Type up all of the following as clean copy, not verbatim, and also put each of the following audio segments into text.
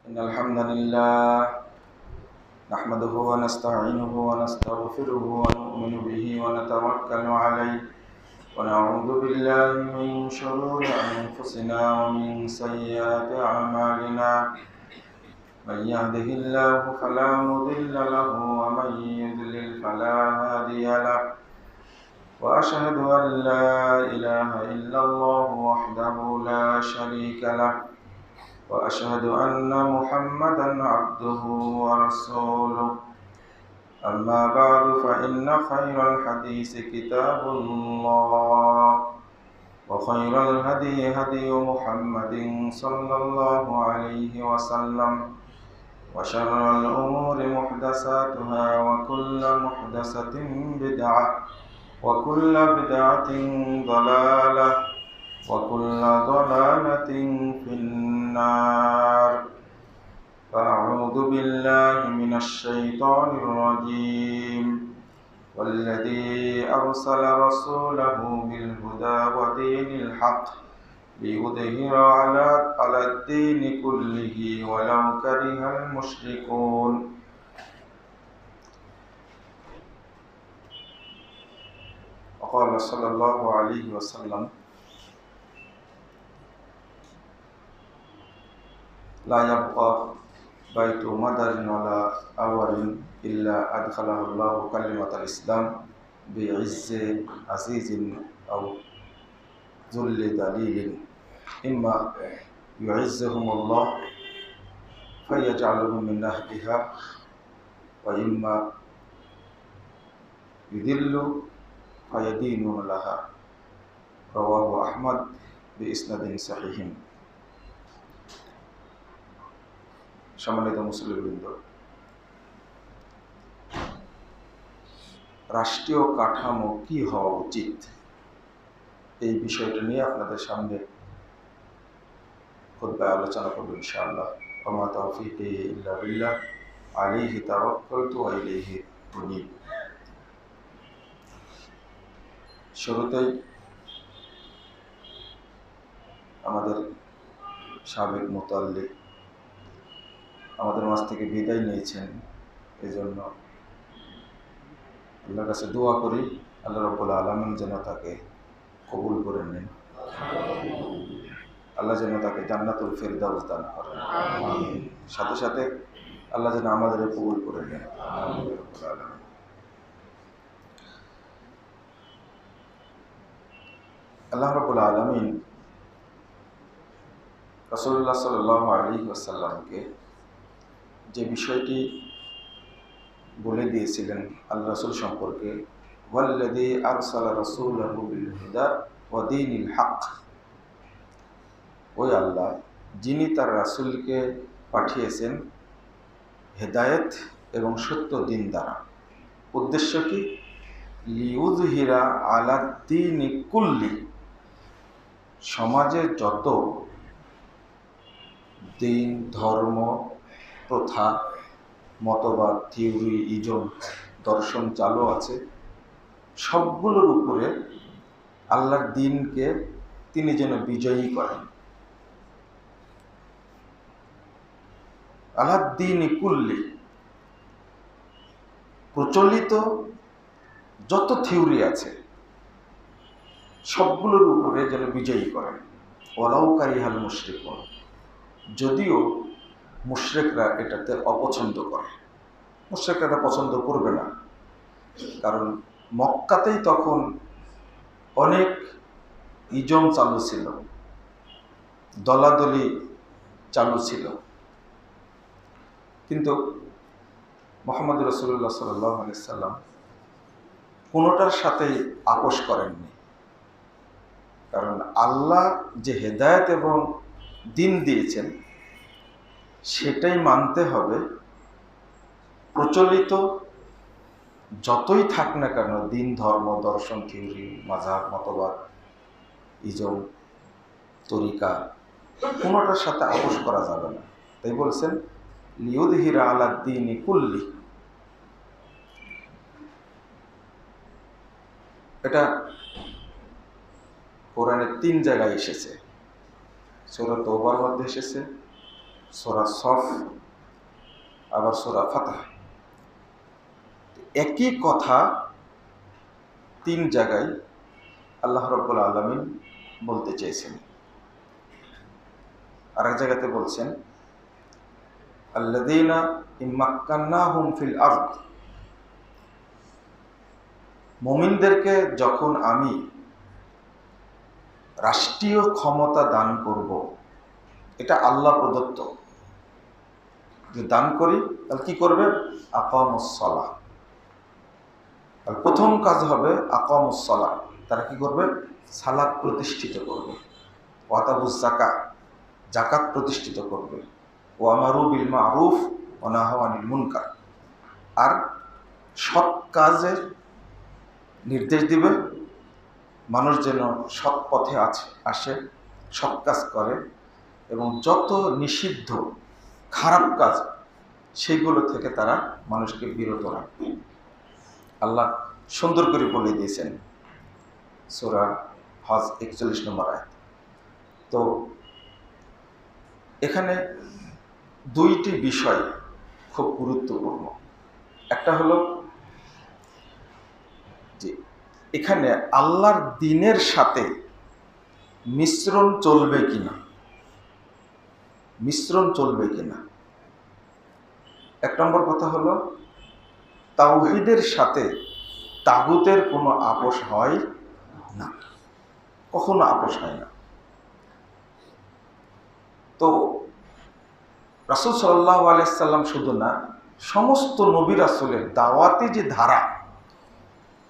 إن الحمد لله نحمده ونستعينه ونستغفره ونؤمن به ونتوكل عليه ونعوذ بالله من شرور أنفسنا ومن سيئات أعمالنا من يهده الله فلا مضل له ومن يضلل فلا هادي له وأشهد أن لا إله إلا الله وحده لا شريك له وأشهد أن محمدا عبده ورسوله أما بعد فإن خير الحديث كتاب الله وخير الهدي هدي محمد صلى الله عليه وسلم وشر الأمور محدثاتها وكل محدثة بدعة وكل بدعة ضلالة وكل ضلالة في النار فأعوذ بالله من الشيطان الرجيم والذي أرسل رسوله بالهدى ودين الحق ليظهر على الدين كله ولو كره المشركون وقال صلى الله عليه وسلم لا يبقى بيت مدر ولا أول إلا أدخله الله كلمة الإسلام بعز عزيز أو ذل ذليل إما يعزهم الله فيجعلهم من أهلها وإما يذل فيدينون لها رواه أحمد بإسناد صحيح সম্মানিত মুসলিমবৃন্দ, রাষ্ট্রীয় কাঠামো কি হওয়া উচিত এই বিষয়টা নিয়ে আপনাদের সামনে খুতবায় আলোচনা করব ইনশাআল্লাহ। ওয়া তাওফীকি ইল্লা বিল্লাহ আলাইহি তাওয়াক্কালতু ওয়া ইলাইহি উনীব। শুরুতেই আমাদের সাবেক মুতাল্লিক আমাদের মাঝ থেকে বিদায় নিয়েছেন, এজন্য আল্লাহর কাছে দোয়া করি আল্লাহ রাব্বুল আলামিন যেন তাকে কবুল করে নেন, আল্লাহ যেন তাকে জান্নাতুল ফেরদাউস দান করেন। আমিন। সাথে সাথে আল্লাহ যেন আমাদের কবুল করে নেন। আল্লাহ রাব্বুল আলামিন রাসূলুল্লাহ সাল্লাল্লাহু আলাইহি ওয়াসাল্লামকে যে বিষয়টি বলে দিয়েছিলেন আল্লাহ রাসূল সম্পর্কে, ওয়াল্লাযী আরসালা রাসূলাহু বিল হুদা ওয়া দীনিল হক, ওই আল্লাহ যিনি তার রাসূলকে পাঠিয়েছেন হেদায়েত এবং সত্য দিন দ্বারা। উদ্দেশ্য কি? লিউযহিরা আলা দ্বীনি কুল্লি, সমাজে যত দিন, ধর্ম, প্রথা, মতবাদ, থিওরি, ইজম, দর্শন চালু আছে, সবগুলোর উপরে আল্লাহর দ্বীনকে তিনি যেন বিজয়ী করেন। আলাদ দ্বীনি কুল্লি, প্রচলিত যত থিওরি আছে সবগুলোর উপরে যেন বিজয়ী করেন। ওয়ালাউ কারিহাল মুশরিকুন, যদিও মুশরিকরা এটাতে অপছন্দ করে। মুশরিকরা এটা পছন্দ করবে না, কারণ মক্কাতেই তখন অনেক ইজম চালু ছিল, দলাদলি চালু ছিল, কিন্তু মুহাম্মদ রাসূলুল্লাহ সাল্লাল্লাহু আলাইহি সাল্লাম কোনোটার সাথেই আপোষ করেননি। কারণ আল্লাহ যে হেদায়েত এবং দ্বীন দিয়েছেন সেটাই মানতে হবে। প্রচলিত যতই থাক না কেন দিন, ধর্ম, দর্শন, থিওরি, মাযহাব, মতবাদ, ইজম, তরিকা, কোনোটার সাথে আপোষ করা যাবে না। তাই বলছেন লিউযহিরা আলা দ্বীনি কুল্লি। এটা কোরআনে 3 জায়গায় এসেছে। সূরা তাওবার মধ্যে এসেছে, সূরা সফ, আবার সূরা ফাতহ। একই কথা 3 জায়গায় আল্লাহ রাব্বুল আলামিন বলতে চেয়েছেন। আর এক জায়গাতে বলছেন আল্লাযীনা ইম্মাক্কান্নাহুম ফিল আরদ, মুমিনদেরকে যখন আমি রাষ্ট্রীয় ক্ষমতা দান করব, এটা আল্লাহ প্রদত্ত, যে দান করি তাহলে কি করবে? আকামুস সালাহ। আর প্রথম কাজ হবে আকামুস সালাহ, তারা কি করবে? সালাত প্রতিষ্ঠিত করবে। ওয়াতাবুজ যাকাত, যাকাত প্রতিষ্ঠিত করবে। ওয়া আমারু বিল মারুফ ওয়া নাহাউ আনিল মুনকার, আর সৎ কাজের নির্দেশ দিবে, মানুষ যেন সৎ পথে আসে, সৎ কাজ করে, এবং যত নিষিদ্ধ খারাপ কাজ সেইগুলো থেকে তারা মানুষকে বিরত রাখবে। আল্লাহ সুন্দর করে বলে দিয়েছেন সূরা হজ 41 নম্বর আয়াত। তো এখানে 2টি বিষয় খুব গুরুত্বপূর্ণ। একটা হলো যে এখানে আল্লাহর দ্বীনের সাথে মিশ্রণ চলবে কিনা, মিশ্রণ চলবে কিনা। 1 নম্বর কথা হলো তাওহীদের সাথে তাগুতের কোনো আপোষ হয় না, কখনো আপোষ হয় না। তো রাসূল সাল্লাল্লাহু আলাইহি সাল্লাম শুধু না, সমস্ত নবী রাসূলের দাওয়াতি যে ধারা,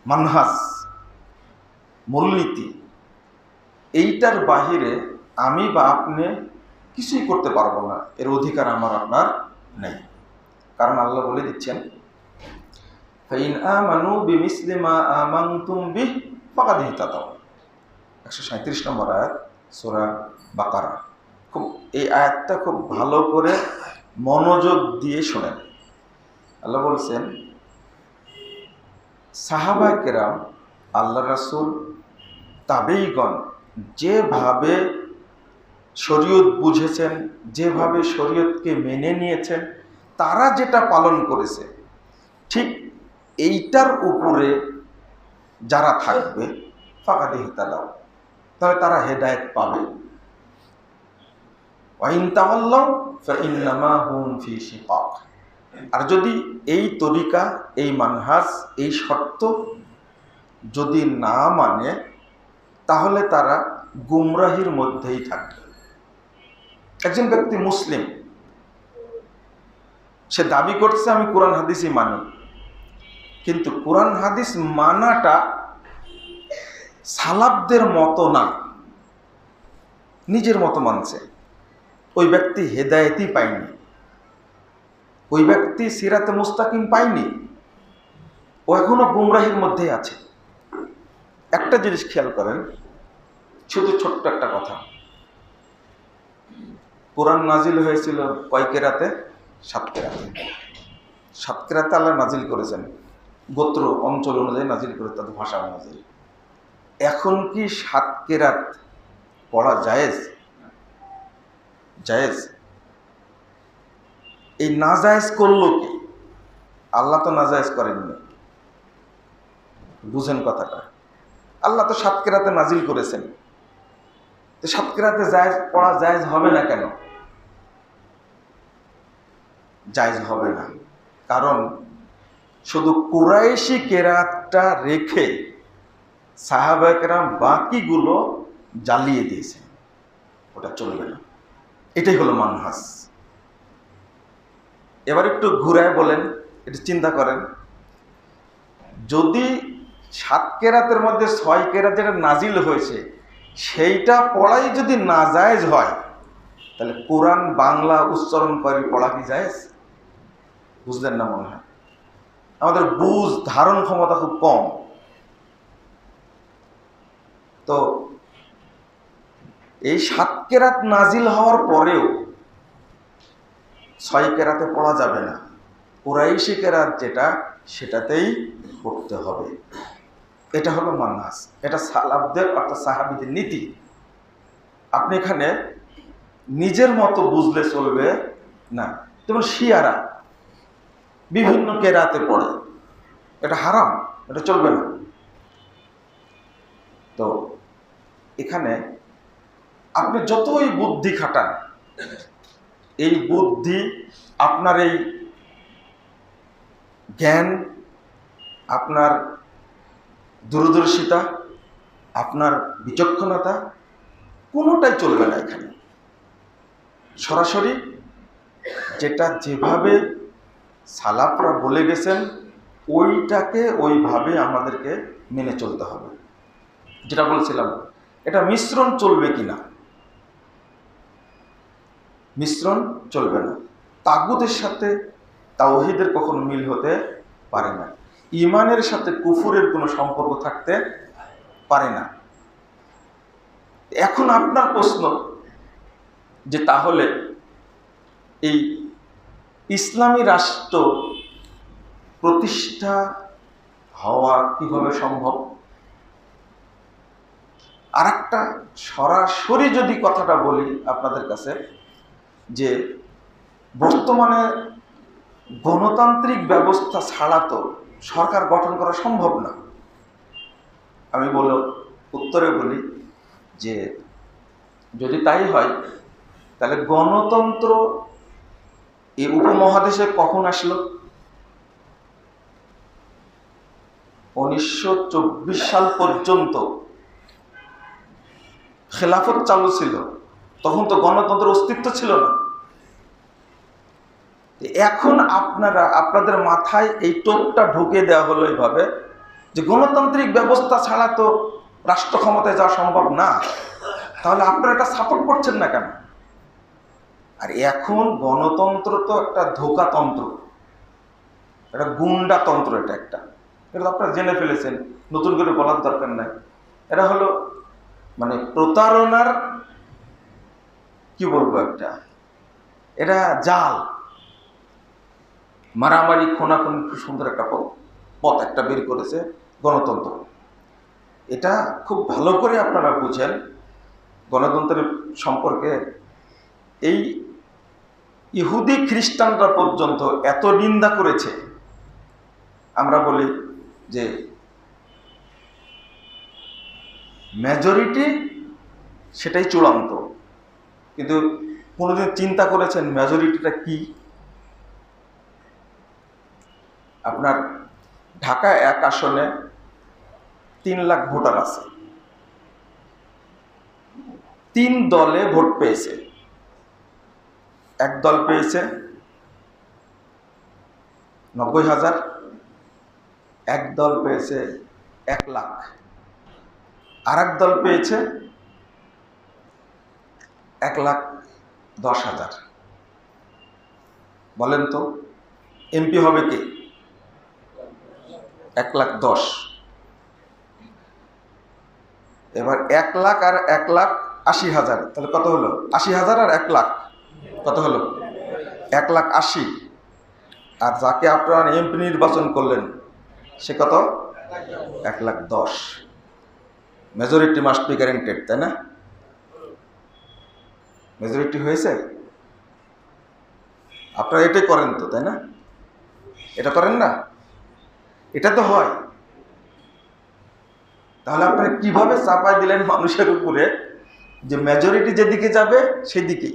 মানহাজ, মূলনীতি, এইটার বাহিরে আমি বা আপনি কিছুই করতে পারবো না, এর অধিকার আমার আপনার নেই। কারণ আল্লাহ বলে দিচ্ছেন ফাইন আমানু বিমিসলি মা আমানতুম বিহি ফাকাদ ইহতাদাউ, 137 নম্বর আয়াত সূরা বাকারা। খুব এই আয়াতটা খুব ভালো করে মনোযোগ দিয়ে শোনেন। আল্লাহ বলছেন সাহাবায়ে কেরাম, আল্লাহ রাসূল, তাবেঈগণ যেভাবে শরীয়ত বুঝেছেন, যেভাবে শরীয়তকে মেনে নিয়েছেন, তারা যেটা পালন করেছে, ঠিক এইটার উপরে যারা থাকবে ফাকাদ ইহতাদাউ, তাহলে তারা হেদায়েত পাবে। ওয়া ইন তাওয়াল্লাউ ফাইন্নামা হুম ফি শিকাক, আর যদি এই তরিকা, এই মানহাজ, এই শর্ত যদি না মানে, তাহলে তারা গুমরাহির মধ্যেই থাকবে। একজন ব্যক্তি মুসলিম, সে দাবি করছে আমি কোরআন হাদিসই মানি, কিন্তু কোরআন হাদিস মানাটা সালাফদের মতো না, নিজের মতো মানছে, ওই ব্যক্তি হেদায়েতই পায়নি, ওই ব্যক্তি সিরাতে মুস্তাকিম পায়নি, ও এখনো গুমরাহির মধ্যেই আছে। একটা জিনিস খেয়াল করেন, শুধু ছোট্ট একটা কথা। কোরআন নাজিল হয়েছিল কয় কেরাতে? 7 কেরাতে। 7 কেরাতে আল্লাহ নাজিল করেছেন, গোত্র অঞ্চল অনুযায়ী নাজিল করে, তাদের ভাষা অনুযায়ী। এখন কি 7 কেরাত পড়া জায়েজ? জায়েজ? এই নাজায়েজ করলো কি? আল্লাহ তো নাজায়েজ করেননি, বুঝেন কথাটা। আল্লাহ তো 7 কেরাতে নাজিল করেছেন, তো 7 কেরাতে জায়েজ পড়া জায়েজ হবে না কেন? জায়েজ হবে না, কারণ শুধু কুরাইশি কেরাতটা রেখে সাহাবায়ে কেরাম বাকিগুলো জ্বালিয়ে দিয়েছে, ওটা চলবে না। এটাই হলো মানহাজ। এবার একটু ঘুরায় বলেন, একটু চিন্তা করেন, যদি 7 কেরাতের মধ্যে 6 কেরাত যেটা নাজিল হয়েছে সেইটা পড়াই যদি নাজায়েজ হয়, তাহলে কোরআন বাংলা উচ্চারণ করে পড়া কি জায়েজ? বুঝলেন না মনে হয়? আমাদের বুঝ, ধারণ ক্ষমতা খুব কম। তো এই 7 কেরাত নাজিল হওয়ার পরেও 6 কেরাতে পড়া যাবে না, কুরাইশি কেরাত যেটা সেটাতেই পড়তে হবে। এটা হলো মানহাজ, এটা সালাফদের অর্থাৎ সাহাবীদের নীতি। আপনি এখানে নিজের মতো বুঝলে চলবে না। যেমন শিয়ারা বিভিন্ন কেরাতে পড়ে, এটা হারাম, এটা চলবে না। তো এখানে আপনি যতই বুদ্ধি খাটান, এই বুদ্ধি, আপনার এই জ্ঞান, আপনার দূরদর্শিতা, আপনার বিচক্ষণতা কোনোটাই চলবে না এখানে। সরাসরি যেটা যেভাবে সালাফরা বলে গেছেন ওইটাকে ওইভাবে আমাদেরকে মেনে চলতে হবে। যেটা বলছিলাম, এটা মিশ্রণ চলবে কিনা? মিশ্রণ চলবে না। তাগুতের সাথে তাওহীদের কখনো মিল হতে পারে না। ঈমানের সাথে কুফরের কোনো সম্পর্ক থাকতে পারে না। এখন আপনার প্রশ্ন যে তাহলে এই ইসলামী রাষ্ট্র প্রতিষ্ঠা হওয়া কিভাবে সম্ভব? আর একটা সরাসরি যদি কথাটা বলি আপনাদের কাছে, যে বর্তমানে গণতান্ত্রিক ব্যবস্থা ছাড়া তো সরকার গঠন করা সম্ভব না। আমি উত্তরে বলি যে যদি তাই হয় তাহলে গণতন্ত্র এই উপমহাদেশে কখন আসলো? 1924 সাল পর্যন্ত খেলাফত চালু ছিল, তখন তো গণতন্ত্রের অস্তিত্ব ছিল না। এখন আপনাদের মাথায় এই টোপটা ঢুকে দেওয়া হলো এইভাবে যে গণতান্ত্রিক ব্যবস্থা ছাড়া তো রাষ্ট্র ক্ষমতায় যাওয়া সম্ভব না, তাহলে আপনারা এটা সাপোর্ট করছেন না কেন? আর এখন গণতন্ত্র তো একটা ধোঁকাতন্ত্র, একটা গুন্ডাতন্ত্র, এটা আপনারা জেনে ফেলেছেন, নতুন করে বলার দরকার নাই। এটা হলো মানে প্রতারণার কি বলবো, এটা জাল, মারামারি, খুনাখুনি, খুব সুন্দর একটা পথ একটা বের করেছে গণতন্ত্র। এটা খুব ভালো করে আপনারা বুঝেন। গণতন্ত্রের সম্পর্কে এই ইহুদি খ্রিস্টানরা পর্যন্ত এত নিন্দা করেছে। আমরা বলি যে মেজরিটি সেটাই চূড়ান্ত, কিন্তু কোনোদিন চিন্তা করেছেন মেজরিটিটা কি? আপনার ঢাকা 1 আসনে 3 লাখ ভোটার আছে, 3 দলে ভোট পেয়েছে। এক দল পেয়েছে 90,000, এক দল পেয়েছে 1 লাখ, আর এক দল পেয়েছে 1,10,000। বলেন তো এমপি হবে কে? 1,10,000। এবার 1 লাখ আর 1,80,000, তাহলে কত হলো? 80,000 আর 1 লাখ কত হলো? 1,80,000। আর যাকে আপনারা এমপি নির্বাচন করলেন সে কত? 1,10,000। মেজরিটি মাস্ট বি গ্যারান্টেড, তাই না? মেজরিটি হয়েছে? আপনারা এটাই করেন তো, তাই না? এটা করেন না? এটা তো হয়। তাহলে আপনারা কিভাবে চাপাই দিলেন মানুষের উপরে যে মেজরিটি যেদিকে যাবে সেদিকেই?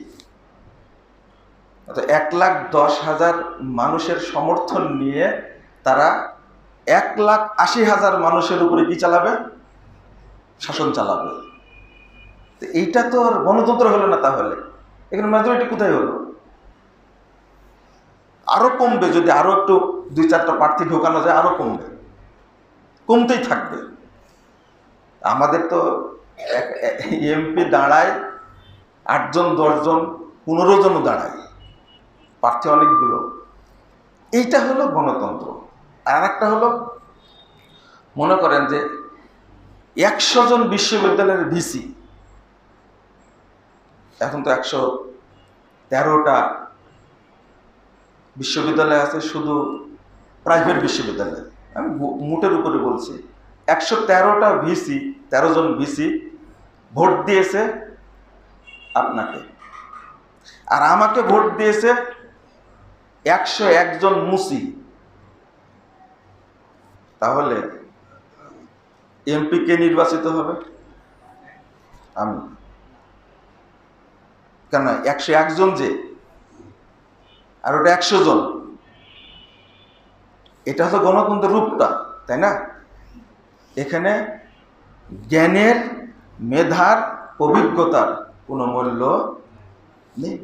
1,10,000 মানুষের সমর্থন নিয়ে তারা 1,80,000 মানুষের উপরে কি চালাবে? শাসন চালাবে। তো এইটা তো আর গণতন্ত্র হলো না। তাহলে এখানে মেজরিটি কোথায় হলো? আরো কমবে, যদি আরো একটু 2-4টা প্রার্থী ঢোকানো যায়, আরো কমতেই থাকবে। আমাদের তো এমপি দাঁড়ায় 8 জন, 10 জন, 15 জনও দাঁড়ায়, প্রার্থী অনেকগুলো। এইটা হলো গণতন্ত্র। আর একটা হলো, মনে করেন যে 100 জন বিশ্ববিদ্যালয়ের ভিসি, এখন তো 113টা বিশ্ববিদ্যালয় আছে, শুধু প্রাইভেট বিশ্ববিদ্যালয়। আমি মোটের উপরে বলছি, 113টা ভিসি, 13 জন ভিসি ভোট দিয়েছে আপনাকে। আর আমাকে ভোট দিয়েছে 101 জন মুসি, তাহলে এমপি কে নির্বাচিত হবে? আমি। কেন 101 জন যে, আর ওটা 100 জন, এটা হলো গণতন্ত্রের রূপটা, তাই না? এখানে জ্ঞানের, মেধার, অভিজ্ঞতার কোনো মূল্য নেই।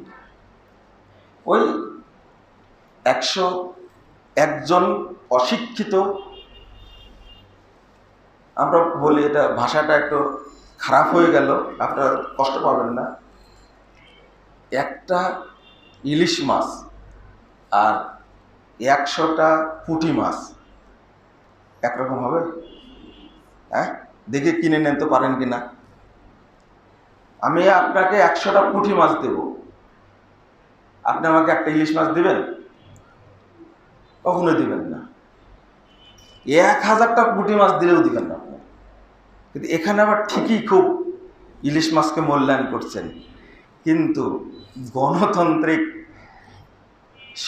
ওই 101 জন অশিক্ষিত, আমরা বলি, এটা ভাষাটা একটু খারাপ হয়ে গেল, আপনারা কষ্ট পাবেন না, একটা ইলিশ মাছ আর 100টা পুঁটি মাছ একরকম হবে? হ্যাঁ, দেখে কিনে নিতে পারেন কিনা? আমি আপনাকে 100টা পুঁটি মাছ দেব, আপনি আমাকে একটা ইলিশ মাছ দিবেন? কখনো দিবেন না। 1000টা পুঁটি মাছ দিলেও দিবেন না। কিন্তু এখানে আবার ঠিকই খুব ইলিশ মাছকে মূল্যায়ন করছেন, কিন্তু গণতান্ত্রিক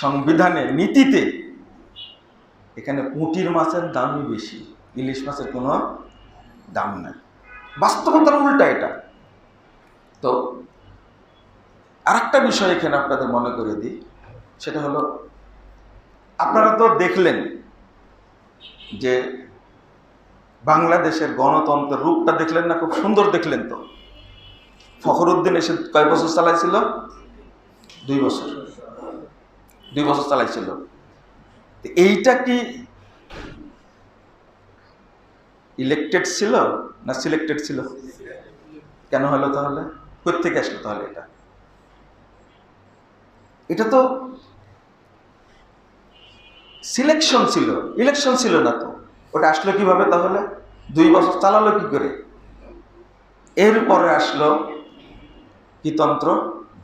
সংবিধানে, নীতিতে এখানে পুঁটির মাছের দামই বেশি, ইলিশ মাছের কোনো দাম নাই। বাস্তবতার উল্টা এটা। তো আরেকটা বিষয় এখানে আপনাদের মনে করে দিই, সেটা হলো, আপনারা তো দেখলেন যে বাংলাদেশের গণতন্ত্রের রূপটা দেখলেন না? খুব সুন্দর দেখলেন তো। ফখরুদ্দিন এসে কয় বছর চালাইছিল? 2 বছর। 2 বছর চালাইছিল। এইটা কি ইলেক্টেড ছিল না সিলেক্টেড ছিল? কেন হলো তাহলে? কোত্থেকে আসলো তাহলে? এটা তো সিলেকশন ছিল, ইলেকশন ছিল না তো। ওটা আসলো কিভাবে তাহলে? 2 বছর চালালো কি করে? এরপরে আসলো কি তন্ত্র?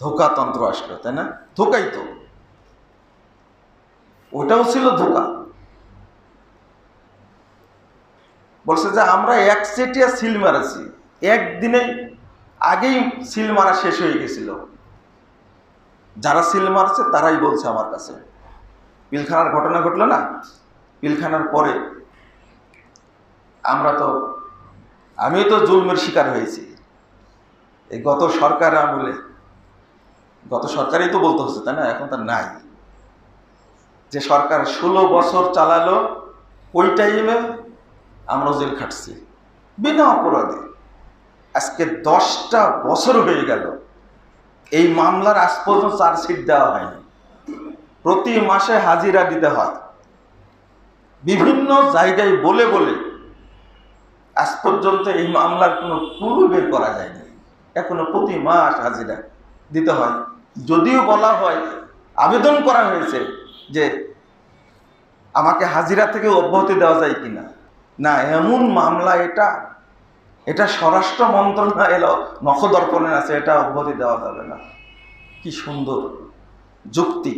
ধোকাতন্ত্র আসলো, তাই না? ধোকাই তো, ওটাও ছিল ধোকা। বলছে যে আমরা একচেটিয়া সিল মারাছি, একদিনে আগেই সিল মারা শেষ হয়ে গেছিল। যারা সিল মারছে তারাই বলছে আমার কাছে। পিলখানার ঘটনা ঘটলো না? পিলখানার পরে আমিও তো জুলমের শিকার হয়েছি। এই গত সরকার আমলে, গত সরকারই তো বলতে হচ্ছে, তাই না? এখন তার নাই। যে সরকার 16 বছর চালালো, ওই টাইমে আমরা জেল খাটছি বিনা অপরাধে। আজকে 10টা বছর হয়ে গেল, এই মামলার আজ পর্যন্ত চার্জশিট দেওয়া হয়নি। প্রতি মাসে হাজিরা দিতে হয়, বিভিন্ন জায়গায় বলে বলে আজ পর্যন্ত এই মামলার কোনো ক্লু বের করা যায়নি। এখনো প্রতি মাস হাজিরা দিতে হয়। যদিও বলা হয়, আবেদন করা হয়েছে যে আমাকে হাজিরা থেকে অব্যাহতি দেওয়া যায় কিনা, না, এমন মামলা এটা স্বরাষ্ট্র মন্ত্রণালয় নখদর্পণে আছে, এটা অব্যাহতি দেওয়া যাবে না। কি সুন্দর যুক্তি!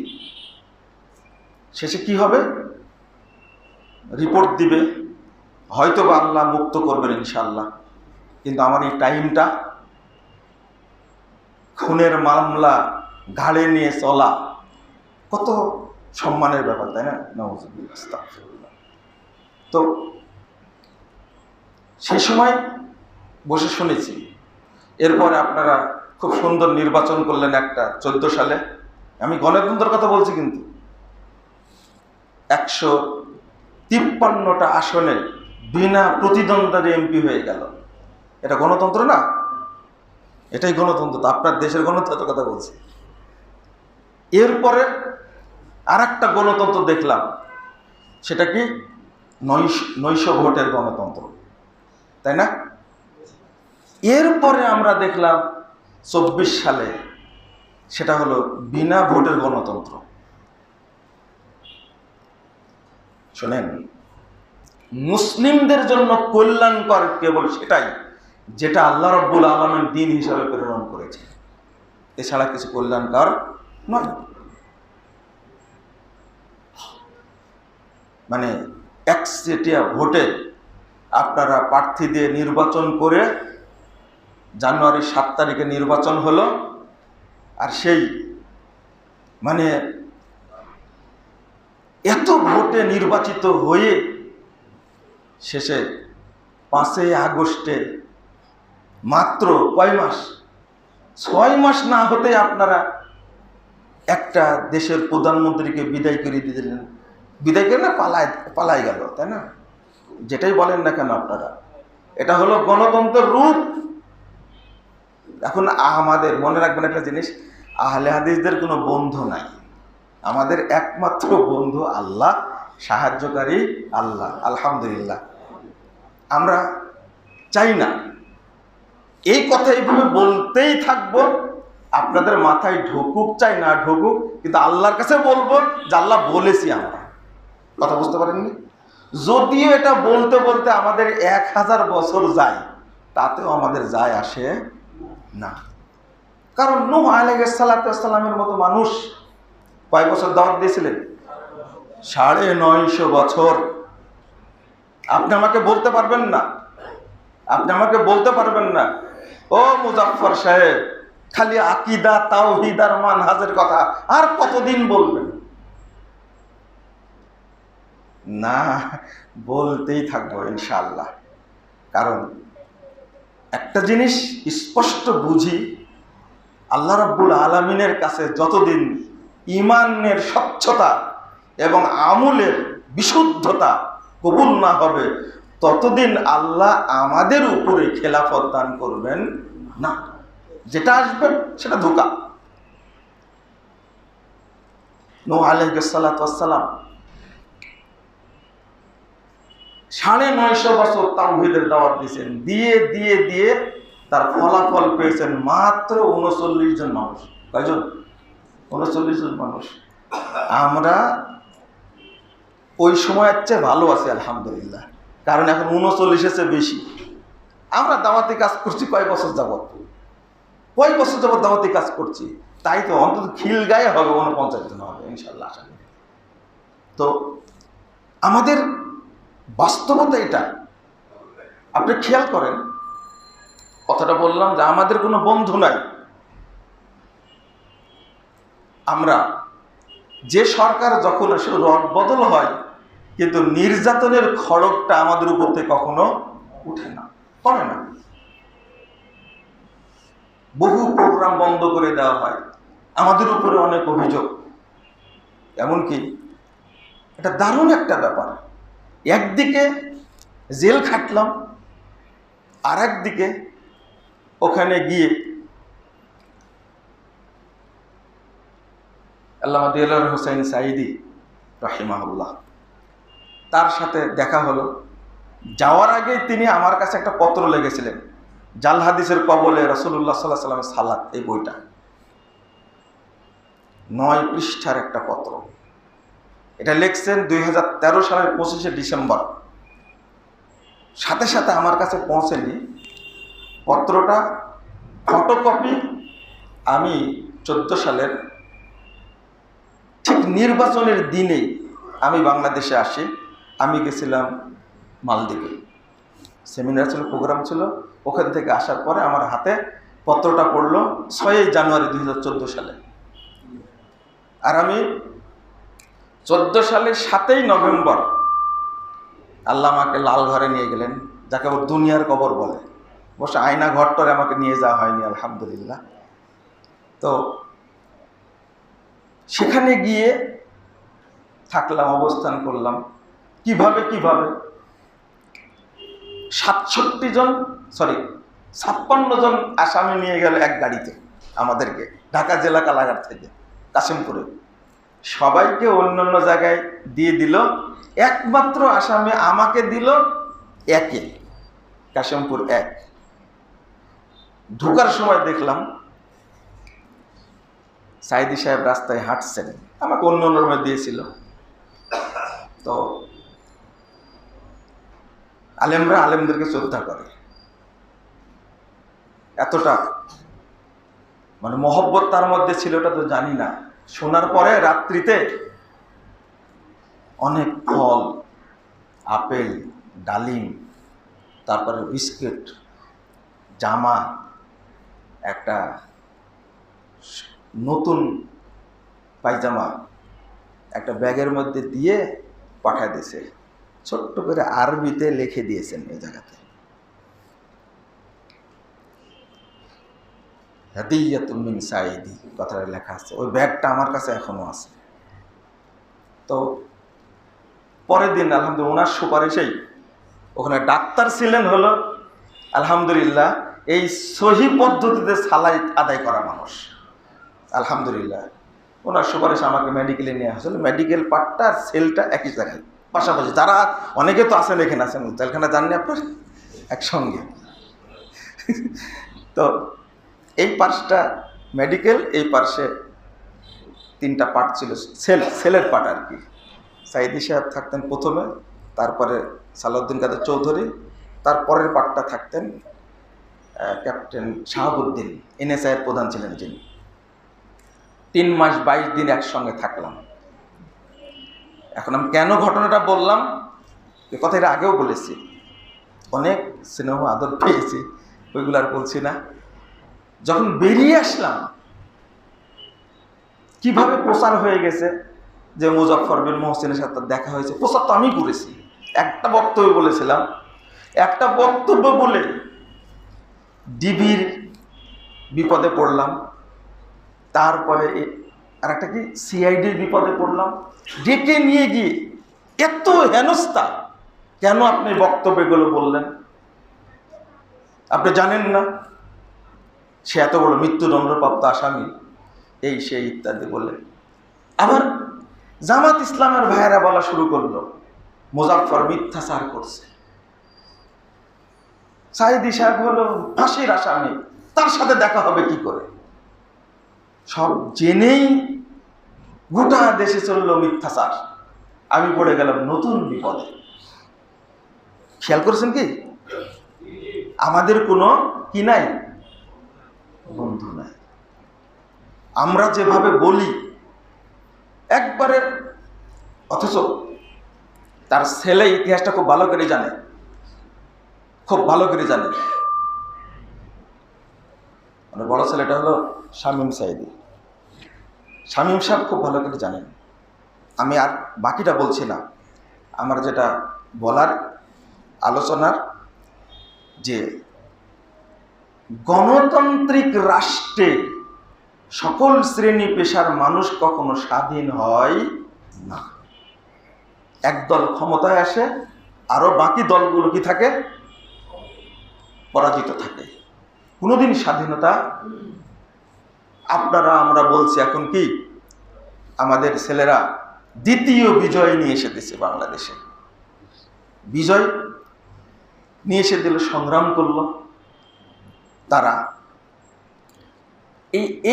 শেষে কি হবে? রিপোর্ট দিবে, হয়তো বা আল্লাহ মুক্ত করবেন ইনশাআল্লাহ। কিন্তু আমার এই টাইমটা, খুনের মামলা ঘাড়ে নিয়ে চলা কত সম্মানের ব্যাপার, তাই না? নাউযুবিল্লাহ। তো সেই সময় বসে শুনেছি। এরপরে আপনারা খুব সুন্দর নির্বাচন করলেন একটা 14 সালে। আমি গণতন্ত্রের কথা বলছি, কিন্তু 153টা আসনে বিনা প্রতিদ্বন্দ্বিতায় এমপি হয়ে গেল। এটা গণতন্ত্র না? এটাই গণতন্ত্র। তো আপনার দেশের গণতন্ত্রের কথা বলছি। এরপরে আর একটা গণতন্ত্র দেখলাম, সেটা কি? নৈশ ভোটের গণতন্ত্র, তাই না? এরপরে আমরা দেখলাম 24 সালে, সেটা হলো বিনা ভোটের গণতন্ত্র। শোনেন, মুসলিমদের জন্য কল্যাণকর কেবল সেটাই যেটা আল্লাহ রাব্বুল আলামিন দ্বীন হিসাবে প্রেরণ করেছে, এছাড়া কিছু কল্যাণকর নয়। মানে একচেটিয়া ভোটে আপনারা প্রার্থী দিয়ে নির্বাচন করে জানুয়ারি 7 তারিখে নির্বাচন হলো, আর সেই মানে এত ভোটে নির্বাচিত হয়ে শেষে 5ই আগস্টে মাত্র কয় মাস, 6 মাস না হতে আপনারা একটা দেশের প্রধানমন্ত্রীকে বিদায় করে দিলেন। বিদায় করে না পালাই গেল, তাই না? যেটাই বলেন না কেন আপনারা, এটা হলো গণতন্ত্রের রূপ। এখন আমাদের মনে রাখবেন একটা জিনিস, আহলে হাদিসদের কোনো বন্ধু নাই, আমাদের একমাত্র বন্ধু আল্লাহ, সাহায্যকারী আল্লাহ। আলহামদুলিল্লাহ। আমরা চাই না এই কথা এইভাবে বলতেই থাকবো, আপনাদের মাথায় ঢুকুক চাই না ঢুকুক, কিন্তু আল্লাহর কাছে বলবো যে আল্লাহ বলেছি। আমরা কথা বুঝতে পারেননি? যদিও এটা বলতে বলতে আমাদের 1000 বছর যায়, তাতেও আমাদের যায় আসে না। কারণ নূহ আলাইহিস সালামের মতো মানুষ কয় বছর দাওয়াত দিয়েছিলেন? 950 বছর। আপনি আমাকে বলতে পারবেন না, আপনি আমাকে বলতে পারবেন না ও মুজাফফর সাহেব খালি আকীদা তাওহীদ আর মানহাজের কথা আর কতদিন বলবেন? না, বলতেই থাকবো ইনশাআল্লাহ। কারণ একটা জিনিস স্পষ্ট বুঝি, আল্লাহ রাব্বুল আলামিনের কাছে যতদিন ঈমানের স্বচ্ছতা এবং আমলের বিশুদ্ধতা কবুল না হবে, ততদিন আল্লাহ আমাদের উপরে খেলাফত দান করবেন না। যেটা আসবে সেটা ধোঁকা। নূহ আলাইহিস সালাম 950 বছর তাওহীদের দাওয়াত দিয়েছেন, দিয়ে দিয়ে দিয়ে তার ফলাফল পেয়েছেন মাত্র 39 জন মানুষ। কয়জন? 39 জন মানুষ। আমরা ওই সময়ের চেয়ে ভালো আছি আলহামদুলিল্লাহ, কারণ এখন 39-এর চেয়ে বেশি। আমরা দাওয়াতি কাজ করছি কয় বছর যাবত, দাওয়াতি কাজ করছি, তাই তো অন্তত খিল গায়ে হবে 49 জন হবে ইনশাল্লাহ। তো আমাদের বাস্তবতা এটা। আপনি খেয়াল করেন, কথাটা বললাম যে আমাদের কোনো বন্ধু নাই। আমরা যে সরকার যখন আসে রদ বদল হয়, কিন্তু নির্যাতনের খড়গটা আমাদের উপর থেকে কখনো উঠে না, কমে না। বহু প্রোগ্রাম বন্ধ করে দেওয়া হয়, আমাদের উপরে অনেক অভিযোগ। এমনকি এটা দারুণ একটা ব্যাপার, একদিকে জেল খাটলাম, আর একদিকে ওখানে গিয়ে আল্লামা দেলোয়ার হোসেন সাঈদী রাহিমাহুল্লাহ, তার সাথে দেখা হলো। যাওয়ার আগে তিনি আমার কাছে একটা পত্র লিখেছিলেন, জাল হাদিসের কবলে রাসূলুল্লাহ সাল্লাল্লাহু আলাইহি ওয়াসাল্লামের সালাত, এই বইটা 9 পৃষ্ঠার একটা পত্র। এটা লিখছেন 2013 সালের 25শে ডিসেম্বর। সাথে সাথে আমার কাছে পৌঁছেনি পত্রটা, ফটোকপি। আমি 14 সালের ঠিক নির্বাচনের দিনেই আমি বাংলাদেশে আসি। আমি গেছিলাম মালদ্বীপে, সেমিনার ছিল, প্রোগ্রাম ছিল। ওখান থেকে আসার পরে আমার হাতে পত্রটা পড়লো 6 জানুয়ারি 2014 সালে। আর আমি 14 সালের 7 নভেম্বর আল্লাহ আমাকে লাল ঘরে নিয়ে গেলেন, যাকে ওর দুনিয়ার কবর বলে। অবশ্য আয়না ঘরটারে আমাকে নিয়ে যাওয়া হয়নি আলহামদুলিল্লাহ। তো সেখানে গিয়ে থাকলাম, অবস্থান করলাম। কিভাবে 56 জন আসামি নিয়ে গেল এক গাড়িতে আমাদেরকে, ঢাকা জেলা কালাঘাট থেকে কাশিমপুরে। সবাইকে অন্যান্য জায়গায় দিয়ে দিল, একমাত্র আসামি আমাকে দিল একে, কাশিমপুর 1। ঢোকার সময় দেখলাম সাঈদী সাহেব রাস্তায় হাঁটছেন, আমাকে অন্য রুমে দিয়েছিল। তো আলেমরা আলেমদেরকে শ্রদ্ধা করে, এতটা মানে মহব্বত তার মধ্যে ছিল, ওটা তো জানি না। শোনার পরে রাত্রিতে অনেক ফল, আপেল, ডালিম, তারপরে বিস্কিট, জামা, একটা নতুন পায়জামা একটা ব্যাগের মধ্যে দিয়ে পাঠায় দিয়েছে, ছোট্ট করে আরবিতে লিখে দিয়েছেন এই জায়গাতে, হাদিয়াতুম মিন সাইদি, কথাটা লেখা আছে। ওই ব্যাগটা আমার কাছে এখনো আছে। তো পরের দিন আলহামদুলিল্লাহ ওনার সুপারিশেই, ওখানে ডাক্তার ছিলেন হলো আলহামদুলিল্লাহ এই সহি পদ্ধতিতে সালাই আদায় করা মানুষ, আলহামদুলিল্লাহ ওনার সুপারিশ আমাকে মেডিকেলে নিয়ে আসলে মেডিকেল পার্টটা আর সেলটা একই জায়গায় পাশাপাশি। যারা অনেকে তো আছেন এখানে আছেন, জেলখানা জাননি আপনার একসঙ্গে। তো এই পার্টটা মেডিকেল, এই পার্শ্বে 3টা পার্ট ছিল, সেলের পার্ট আর কি। সাইদি সাহেব থাকতেন প্রথমে, তারপরে সালাউদ্দিন কাদের চৌধুরী, তারপরের পার্টটা থাকতেন ক্যাপ্টেন শাহাবুদ্দিন, এনএসআইয়ের প্রধান ছিলেন যিনি। 3 মাস 22 দিন একসঙ্গে থাকলাম। এখন আমি কেন ঘটনাটা বললাম, এ কথা এর আগেও বলেছি, অনেক স্নেহ আদর পেয়েছি, ওইগুলো আর বলছি না। যখন বেরিয়ে আসলাম, কিভাবে প্রচার হয়ে গেছে যে মুজফফর বিন মোহসিনের সাথে দেখা হয়েছে, প্রচার তো আমি করেছি। একটা বক্তব্য বলেছিলাম, একটা বক্তব্য বলে ডিবির বিপদে পড়লাম, তারপরে আর একটা কি সিআইডির বিপদে পড়লাম, ডেকে নিয়ে গিয়ে এত হেনস্থা, কেন আপনি বক্তব্যগুলো বললেন, আপনি জানেন না সে এত বড় মৃত্যুদণ্ডপ্রাপ্ত আসামি, এই সেই ইত্যাদি বললেন। আবার জামাত ইসলামের ভাইয়েরা বলা শুরু করলো মুজফফর মিথ্যাচার করছে, সাইদি সাহেব হলো ফাঁসির আসামি, তার সাথে দেখা হবে কি করে। সব জেনেই গোটা দেশে চললো মিথ্যাচার, আমি পড়ে গেলাম নতুন বিপদে। খেয়াল করেছেন কি, আমাদের কোনো কি নাই, বন্ধু নাই। আমরা যেভাবে বলি একবারে, অথচ তার ছেলে ইতিহাসটা খুব ভালো করে জানে, খুব ভালো করে জানে। মানে বড় ছেলেটা হলো শামীম সাইদি, শামীম সাহেব খুব ভালো করে জানেন। আমি আর বাকিটা বলছি না, আমার যেটা বলার আলোচনার, যে গণতান্ত্রিক রাষ্ট্রে সকল শ্রেণী পেশার মানুষ কখনো স্বাধীন হয় না। একদল ক্ষমতায় আসে, আরো বাকি দলগুলো কি থাকে, পরাজিত থাকে, কোনোদিন স্বাধীনতা। আপনারা আমরা বলছি এখন কি, আমাদের ছেলেরা দ্বিতীয় বিজয় নিয়ে এসে দিচ্ছে বাংলাদেশে, বিজয় নিয়ে এসে দিল, সংগ্রাম করলো তারা।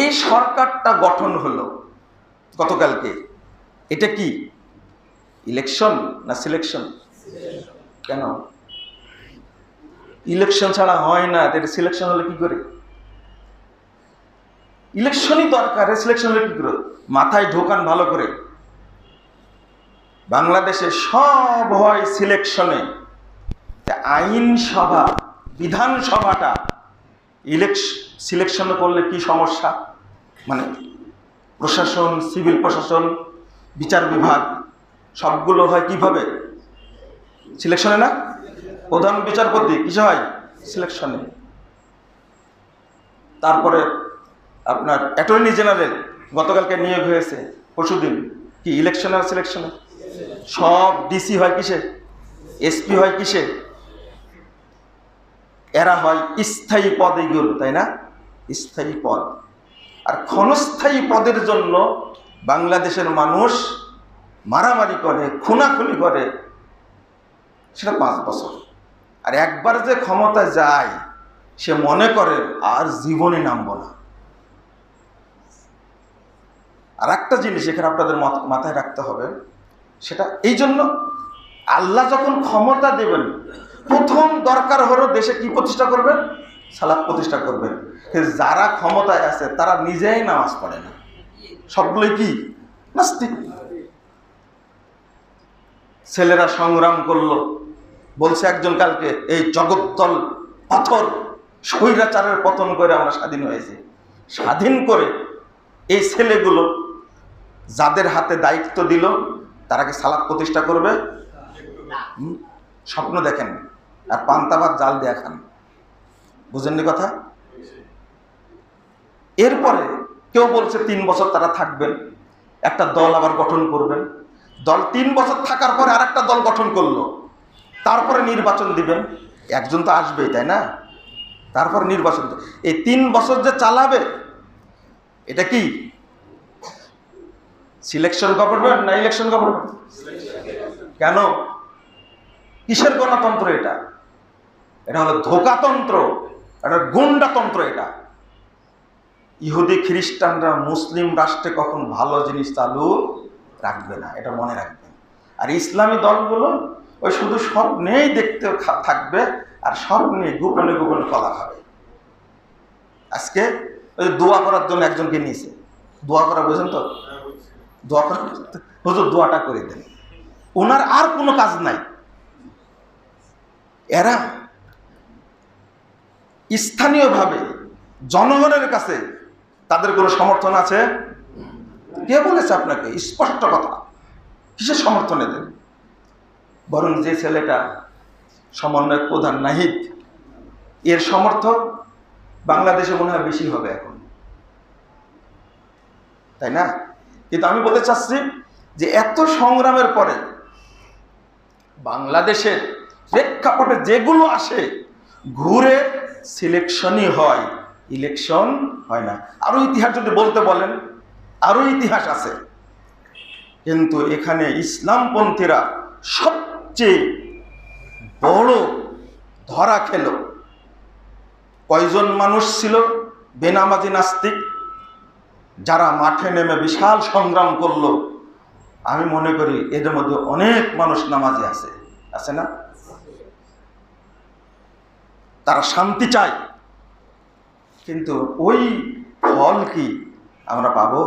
এই সরকারটা গঠন হলো গতকালকে। এটা কি ইলেকশন না সিলেকশন? কেন ইলেকশন ছাড়া হয় না, এটা সিলেকশন হলে কি করে? ইলেকশনই দরকার, সিলেকশন হলে কি করে? মাথায় ঢোকান ভালো করে। বাংলাদেশে সব হয় সিলেকশনে। আইনসভা, বিধানসভাটা সিলেকশন করলে কি সমস্যা? মানে প্রশাসন, সিভিল প্রশাসন, বিচার বিভাগ সবগুলো হয় কিভাবে? সিলেকশনে না? প্রধান বিচারপতি কিসে হয়? সিলেকশনে। তারপরে আপনার অ্যাটর্নি জেনারেল গতকালকে নিয়োগ হয়েছে, পরশুদিন, কি ইলেকশনে আর সিলেকশনে? সব ডিসি হয় কিসে? এসপি হয় কিসে? এরা হয় স্থায়ী পদ, এগুলো, তাই না? স্থায়ী পদ। আর ক্ষণস্থায়ী পদের জন্য বাংলাদেশের মানুষ মারামারি করে, খুনাখুনি করে, সেটা 5 বছর। আর একবার যে ক্ষমতা যায়, সে মনে করে আর জীবনে নামবো না। আর একটা জিনিস এখানে আপনাদের মাথায় রাখতে হবে, সেটা এই জন্য আল্লাহ যখন ক্ষমতা দেবেন, প্রথম দরকার হলো দেশে কি প্রতিষ্ঠা করবেন? সালাত প্রতিষ্ঠা করবেন। যারা ক্ষমতায় আছে তারা নিজেই নামাজ পড়ে না, সবগুলোই কি নাস্তিক। ছেলেরা সংগ্রাম করলো, বলছে একজন কালকে, এই জগদ্দল পাথর স্বৈরাচারের পতন করে আমরা স্বাধীন হয়েছি। স্বাধীন করে এই ছেলেগুলো যাদের হাতে দায়িত্ব দিল তারা কি সালাত প্রতিষ্ঠা করবে? স্বপ্ন দেখেন আর পান্তা ভাত জাল দিয়ে খান। বুঝেননি কথা? এরপরে কেউ বলছে 3 বছর তারা থাকবেন, একটা দল আবার গঠন করবেন। দল 3 বছর থাকার পরে আর একটা দল গঠন করলো, তারপরে নির্বাচন দিবেন। একজন তো আসবেই, তাই না? তারপর নির্বাচন। এই 3 বছর যে চালাবে, এটা কি সিলেকশন গভর্নমেন্ট না ইলেকশন গভর্নমেন্ট? কেন? কিসের গণতন্ত্র এটা? এটা হলো ধোকাতন্ত্র, এটা গুন্ডাতন্ত্র। এটা ইহুদি খ্রিস্টানরা মুসলিম রাষ্ট্রে কখন ভালো জিনিস চালু রাখবে না, এটা মনে রাখবেন। আর ইসলামী দলগুলো ওই শুধু স্বপ্নেই দেখতে থাকবে, আর স্বপ্নে গোপনে গোপনে কলা খাবে। আজকে ওই দোয়া করার জন্য একজনকে নিয়েছে, দোয়া করা, বুঝেন তো? দোয়া করা, হুজুর দোয়াটা করে দেন। ওনার আর কোনো কাজ নাই। এরা স্থানীয়ভাবে জনগণের কাছে তাদের কোনো সমর্থন আছে? কে বলেছে আপনাকে? স্পষ্ট কথা। কিসের সমর্থনে দেন? বরং যে ছেলেটা সমন্বয়ক প্রধান নাহিদ, এর সমর্থক বাংলাদেশে মনে হয় বেশি হবে এখন, তাই না? কিন্তু আমি বলতে চাচ্ছি যে এত সংগ্রামের পরে বাংলাদেশের প্রেক্ষাপটে যেগুলো আসে, ঘুরে সিলেকশনই হয়, ইলেকশন হয় না। আরো ইতিহাস যদি বলতে বলেন, আরো ইতিহাস আছে। কিন্তু এখানে ইসলামপন্থীরা সবচেয়ে বড় ধরা খেল। কয়জন মানুষ ছিল বেনামাজি নাস্তিক, যারা মাঠে নেমে বিশাল সংগ্রাম করলো। আমি মনে করি এদের মধ্যে অনেক মানুষ নামাজি আছে, আছে না? তারা শান্তি চায়, কিন্তু ওই ফল কি আমরা পাবো?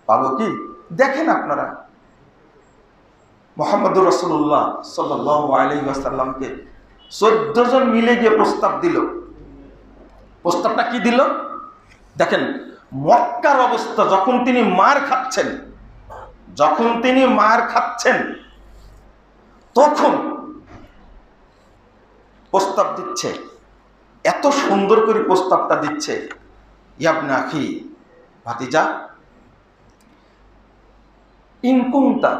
পাবো কি? দেখেন আপনারা, মুহাম্মদুর রাসূলুল্লাহ সাল্লাল্লাহু আলাইহি ওয়াসাল্লামকে 14 জন মিলে গিয়ে প্রস্তাব দিল। প্রস্তাবটা কি দিল দেখেন। মক্কার অবস্থা, যখন তিনি মার খাচ্ছেন, তখন প্রস্তাব দিচ্ছে, এত সুন্দর করে প্রস্তাবটা দিচ্ছে, ইয়াবনা আখি, ভাতিজা, ইন কুনতা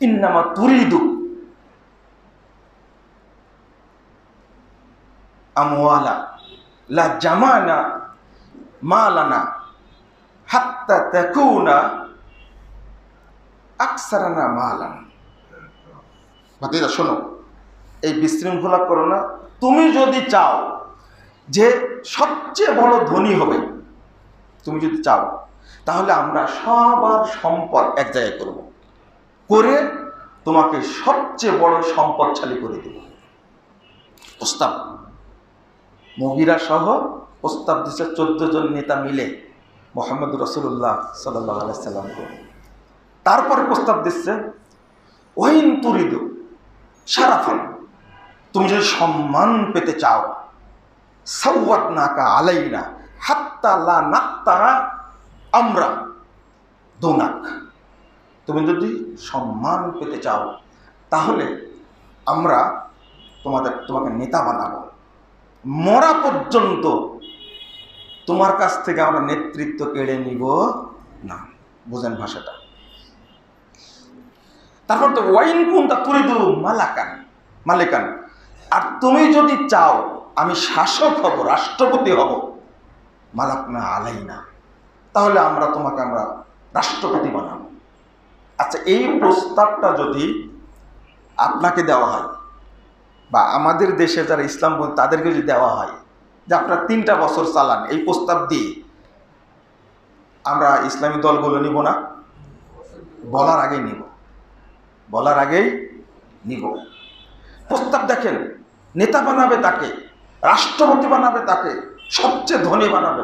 ইন্নামা তুরিদু আমওয়ালা লা জামানা মালানা হাত্তা তাকুনা আকসারানা মালান। ভাতিজা শোনো, এই বিশৃঙ্খলা করো না। তুমি যদি চাও যে সবচেয়ে বড় ধনী হবে, তুমি যদি চাও, তাহলে আমরা সবার সম্পদ এক জায়গায় করব, করে তোমাকে সবচেয়ে বড় সম্পদশালী করে দেব। প্রস্তাব মুগিরা সহ প্রস্তাব দিচ্ছে 14 জন নেতা মিলে মুহাম্মদ রাসূলুল্লাহ সাল্লাল্লাহু আলাইহি সাল্লামকে। তারপরে প্রস্তাব দিচ্ছে, ওয়াইন তুরিদু শারাফান, তুমি যদি সম্মান পেতে চাও, সাওয়াতনাকা আলাইনা হাত্তা লা নাক্তারা আমরা দুনাক, তুমি যদি সম্মান পেতে চাও, তাহলে আমরা তোমাকে নেতা বানাবো, মরা পর্যন্ত তোমার কাছ থেকে আমরা নেতৃত্ব কেড়ে নিব না। বুঝেন ভাষাটা? তারপর তো ওয়াইন কুনতা তুরিদু মালিকান, আর তুমি যদি চাও আমি শাসক হব, রাষ্ট্রপতি হব, মালাকনা আলাইনা, তাহলে আমরা রাষ্ট্রপতি বানাবো। আচ্ছা, এই প্রস্তাবটা যদি আপনাকে দেওয়া হয়, বা আমাদের দেশে যারা ইসলাম তাদেরকে যদি দেওয়া হয় যে আপনারা 3টা বছর চালান, এই প্রস্তাব দিয়ে আমরা ইসলামী দলগুলো নিব না? বলার আগেই নিব। প্রস্তাব দেখেন, নেতা বানাবে তাকে, রাষ্ট্রপতি বানাবে তাকে, সবচেয়ে ধনী বানাবে।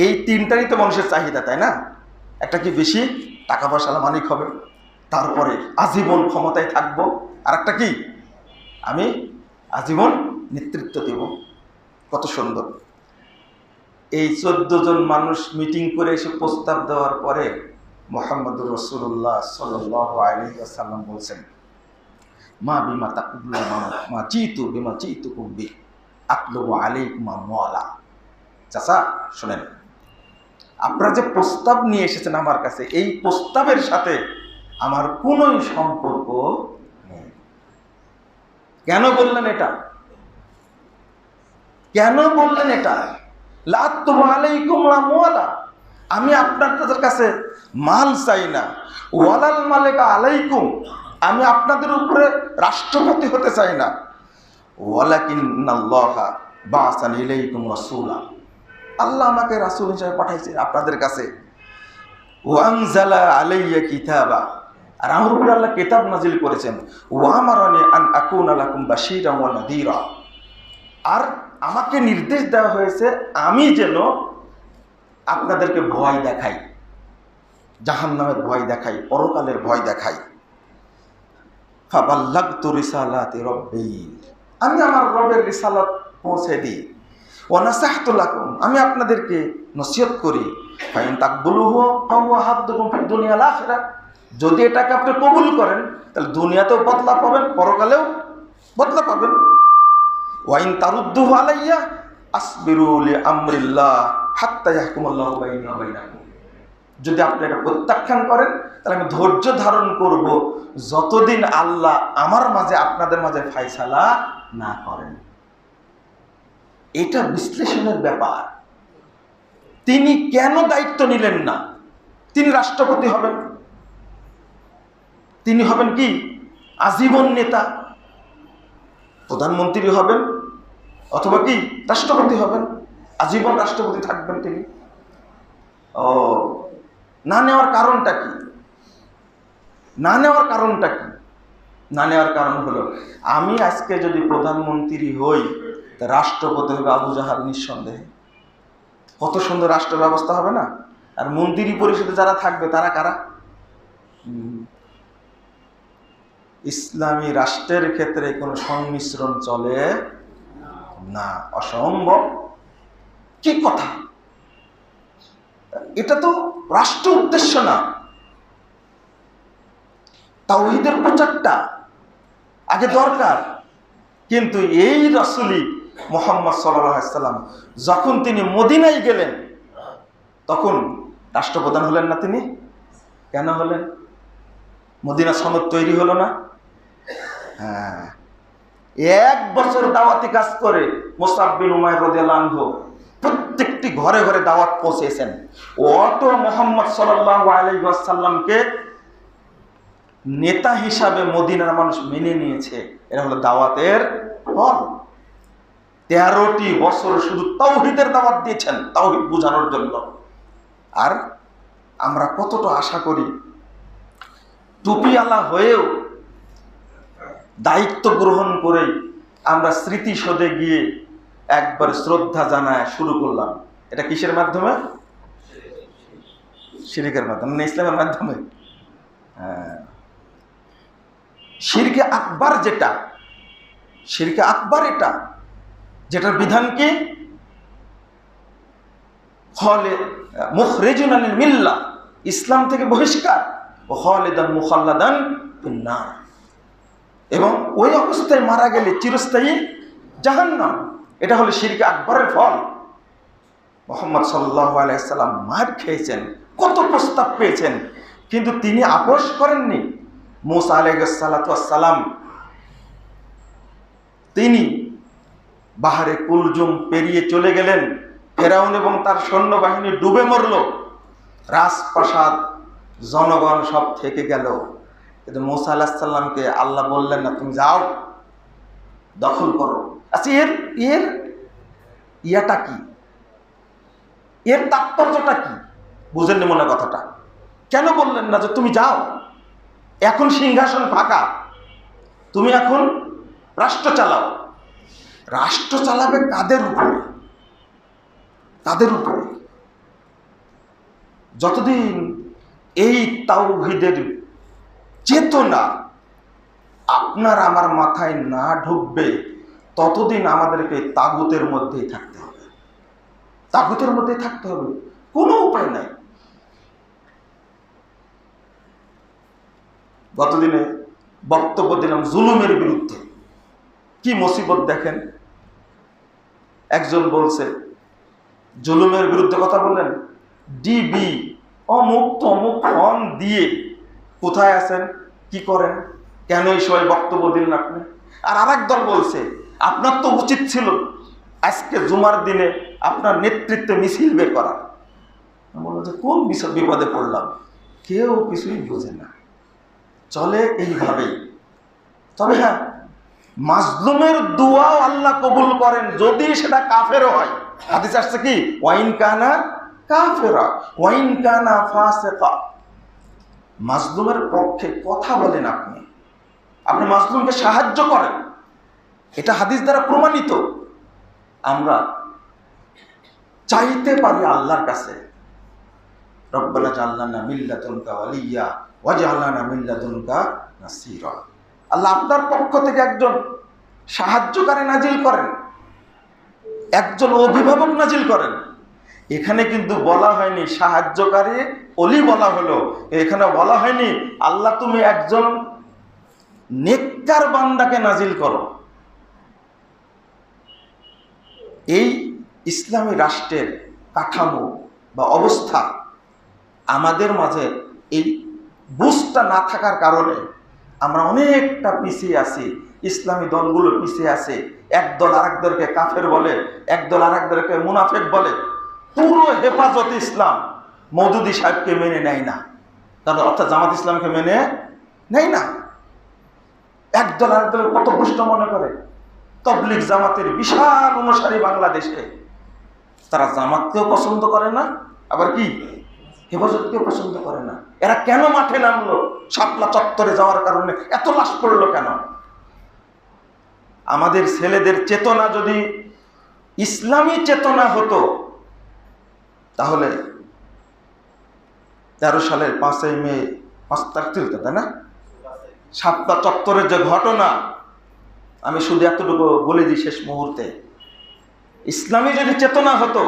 এই 3টারই তো মানুষের চাহিদা, তাই না? একটা কি বেশি টাকা পয়সার মালিক হবে, তারপরে আজীবন ক্ষমতায় থাকবো, আর একটা কি আমি আজীবন নেতৃত্ব দেব। কত সুন্দর! এই 14 জন মানুষ মিটিং করে এসে প্রস্তাব দেওয়ার পরে মুহাম্মদুর রাসূলুল্লাহ সাল্লাল্লাহু আলাইহি ওয়াসাল্লাম বলছেন, মা বিমা তাকুল্লু মা জিতু বিমা জিতুকুম বি আতলুবু আলাইকুম আমওয়ালা। চাচা শুনেন, আপনারা যে প্রস্তাব নিয়ে এসেছেন আমার কাছে, এই প্রস্তাবের সাথে আমার কোনো সম্পর্ক নেই। কেন বললেন এটা? কেন বললেন এটা? লা আতলুবু আলাইকুম আমওয়ালা, আমি আপনাদের কাছে মাল চাই না। ওয়ালাল মালিকা আলাইকুম, আমি আপনাদের উপরে রাষ্ট্রপতি হতে চাই না। ওয়ালাকিন্নাল্লাহা বাআসানি ইলাইকুম রাসূলা, আল্লাহ আমাকে রাসূল হিসেবে পাঠাইছে আপনাদের কাছে। ওয়ানজালা আলাইয়া কিতাবা, আর আমার উপরে আল্লাহ কিতাব নাজিল করেছেন। ওয়ামারানি আন আকুনা লাকুম বাশীরান ওয়া নাযীরা, আর আমাকে নির্দেশ দেওয়া হয়েছে আমি যেন আপনাদেরকে ভয় দেখাই, জাহান্নামের ভয় দেখাই, পরকালের ভয় দেখাই। ফাবাল্লাগতু রিসালাতি রাব্বি, আমি আমার রবের রিসালাত পৌঁছে দিই। ওয়া নাসাহতু লাকুম, আমি আপনাদেরকে নসিহত করি। ফাইন তাকবুলুহু ফাহুয়া হাদ্দুকুম ফিদ দুনিয়া ওয়াল আখিরাহ, যদি এটাকে আপনি কবুল করেন তাহলে দুনিয়াতেও বদলা পাবেন, পরকালেও বদলা পাবেন। ওয়াইন তারুদ্দুহু আলাইয়া আসবিরু লিআমরিল্লাহ হাত্তা ইয়াহকুমাল্লাহু বাইনি ওয়া বাইনাকুম, যদি আপনি এটা প্রত্যাখ্যান করেন তাহলে আমি ধৈর্য ধারণ করব যতদিন আল্লাহ আমার মাঝে আপনাদের মাঝে ফায়সালা না করেন। এটা বিশ্লেষণের ব্যাপার। তিনি কেন দায়িত্ব নিলেন না? তিনি রাষ্ট্রপতি হবেন, তিনি হবেন কি আজীবন নেতা, প্রধানমন্ত্রী হবেন অথবা কি রাষ্ট্রপতি হবেন, আজীবন রাষ্ট্রপতি থাকবেন তিনি। ও না নেওয়ার কারণটা কি? না নেওয়ার কারণটা কি? না নেওয়ার কারণ হলো, আমি আজকে যদি প্রধানমন্ত্রী হই তা রাষ্ট্রপতি হবে আবু জাহাল নিঃসন্দেহে। কত সুন্দর রাষ্ট্র ব্যবস্থা হবে না? আর মন্ত্রী পরিষদে যারা থাকবে তারা কারা? ইসলামী রাষ্ট্রের ক্ষেত্রে কোনো সংমিশ্রণ চলে না, অসম্ভব। কি কথা? এটা তো রাষ্ট্র উদ্দেশ্য না, তাওহীদের প্রচারটা আগে দরকার। কিন্তু এই রাসূলি মুহাম্মদ সাল্লাল্লাহু আলাইহি সাল্লাম যখন তিনি মদিনায় গেলেন তখন রাষ্ট্রপ্রধান হলেন না তিনি? কেন হলেন? মদিনা সনদ তৈরি হলো না? হ্যাঁ, 1 বছর দাওয়াতি কাজ করে মুসআব বিন উমাইর রাদিয়াল্লাহু আনহু প্রত্যেকটি ঘরে ঘরে দাওয়াত পৌঁছেছেন। অটো মুহাম্মদ সাল্লাল্লাহু আলাইহি ওয়াসাল্লামকে নেতা হিসাবে মদিনার মানুষ মেনে নিয়েছে। এরা হলো দাওয়াতের ফল। 13টি বছর শুধু তাওহীদের দাওয়াত দিয়েছেন, তাওহীদ বোঝানোর জন্য। আর আমরা কতটা আশা করি টুপিওয়ালা হয়েও দায়িত্ব গ্রহণ করে আমরা স্মৃতিসৌধে গিয়ে একবার শ্রদ্ধা জানায় শুরু করলাম। এটা কিসের মাধ্যমে? শিরকের মাধ্যমে না ইসলামের মাধ্যমে? হ্যাঁ, শিরকে আকবার যেটা, শিরকে আকবার এটা, যেটার বিধান কি? হলে মুখরিজুন আনিল মিল্লাহ, ইসলাম থেকে বহিষ্কার, ও খালিদান মুখাল্লাদান ফিন্নার, এবং ওই অবস্থায় মারা গেলে চিরস্থায়ী জাহান্নাম। এটা হলো শিরকে আকবরের ফল। মুহাম্মদ সাল্লাল্লাহু আলাইহি সাল্লাম মার খেয়েছেন, কত প্রস্তাব পেয়েছেন, কিন্তু তিনি আপোষ করেননি। মুসা আলাইহিস সালাতু ওয়াস সালাম তিনি বাহারে কুলজুম পেরিয়ে চলে গেলেন, ফেরাউন এবং তার সৈন্যবাহিনী ডুবে মরল, রাজপ্রাসাদ জনগণ সব থেকে গেল। কিন্তু মুসা আলাইহিস সালামকে আল্লাহ বললেন না, তুমি যাও দখল করো। আচ্ছা, এর ইয়াটা কি? এর তাৎপর্যটা কি? বুঝেননি মনে কথাটা? কেন বললেন না যে তুমি যাও, এখন সিংহাসন ফাঁকা, তুমি এখন রাষ্ট্র চালাও? রাষ্ট্র চালাবে কাদের উপরে? তাদের উপরে। যতদিন এই তাওহীদের চেতনা আপনার আমার মাথায় না ঢুকবে ততদিন আমাদেরকে তাগুতের মধ্যেই থাকতে হবে, তাগুতের মধ্যেই থাকতে হবে, কোনো উপায় নাই। গতদিনে বক্তব্য দিলাম জুলুমের বিরুদ্ধে। কি মুসিবত দেখেন, একজন বলছে জুলুমের বিরুদ্ধে কথা বললেন, ডিবি অমুক তমুক ফর্ম দিয়ে কোথায় আছেন, কি করেন, কেন এই সময় বক্তব্য দিলেন আপনি? আর আরেক দল বলছে আপনার তো উচিত ছিল আজকে জুমার দিনে আপনার নেতৃত্বে মিছিল বের করার। বললো যে কোন বিপদে পড়লাম, কেউ কিছুই বোঝে না, চলে এইভাবেই। তবে হ্যাঁ, মাজলুমের দোয়াও আল্লাহ কবুল করেন যদি সেটা কাফেরও হয়। হাদিস আসছে কি, ওয়াইন কানা কাফেরা ওয়াইন কানা ফাসিকা। মাজলুমের পক্ষে কথা বলেন, আপনি মাজলুমকে সাহায্য করেন, এটা হাদিস দ্বারা প্রমাণিত। আমরা চাইতে পারি আল্লাহর কাছে, রব্বানা জাআলনা মিন লাদুনকা ওয়ালিয়্যা ওয়াজআলনা মিন লাদুনকা নাসীরা। আল্লাহ আপনার পক্ষ থেকে একজন সাহায্যকারী নাজিল করেন, একজন অভিভাবক নাজিল করেন। এখানে কিন্তু বলা হয়নি সাহায্যকারী ওলি বলা হলো, এখানে বলা হয়নি আল্লাহ তুমি একজন নেককার বান্দাকে নাজিল করো। এই ইসলামী রাষ্ট্রের কাঠামো বা অবস্থা আমাদের মাঝে এই বুঝটা না থাকার কারণে আমরা অনেকটা পিছিয়ে আছি। ইসলামী দলগুলো পিছিয়ে আছে, একদল আরেক দলকে কাফের বলে, একদল আরেক দলকে মুনাফেক বলে। পুরো হেফাজত ইসলাম মওদুদি সাহেবকে মেনে নেয় না, তাহলে অর্থাৎ জামাত ইসলামকে মেনে নেয় না। একদল আরেক দলের পথভ্রষ্ট মনে করে। তবলিগ জামাতের বিশাল অনুসারী বাংলাদেশে, তারা জামাতকেও পছন্দ করে না, আবার কি হেফাজতকেও পছন্দ করে না। এরা কেন মাঠে নামলো? শাপলা চত্বরে যাওয়ার কারণে এত লাশ পড়লো কেন? আমাদের ছেলেদের চেতনা যদি ইসলামী চেতনা হতো, তাহলে 13 সালের 5ই মে 5 তারিখ ছিল, তাই না? শাপলা চত্বরের যে ঘটনা, আমি শুধু এতটুকু বলে দিই শেষ মুহূর্তে, ইসলামী যদি চেতনা হতো,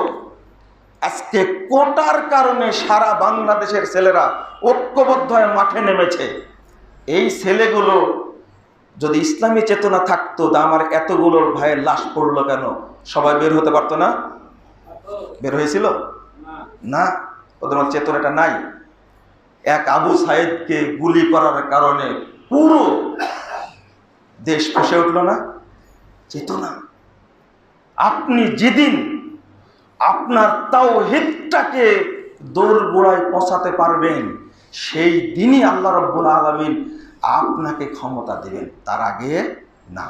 আজকে কোটার কারণে সারা বাংলাদেশের ছেলেরা ঐক্যবদ্ধ হয়ে মাঠে নেমেছে। এই ছেলেগুলো যদি ইসলামী চেতনা থাকতো, তা আমার এতগুলোর ভাইয়ের লাশ পড়লো কেন? সবাই বের হতে পারতো না? বের হয়েছিল না, ওদের চেতনাটা নাই। এক আবু সাইদকে গুলি করার কারণে পুরো দেশ ফসে উঠল না? চেতনা। আপনি যেদিন আপনার তাওহীদটাকে দোরগোড়ায় পৌঁছাতে পারবেন, সেই দিনই আল্লাহ রাব্বুল আলামিন আপনাকে ক্ষমতা দিবেন, তার আগে না।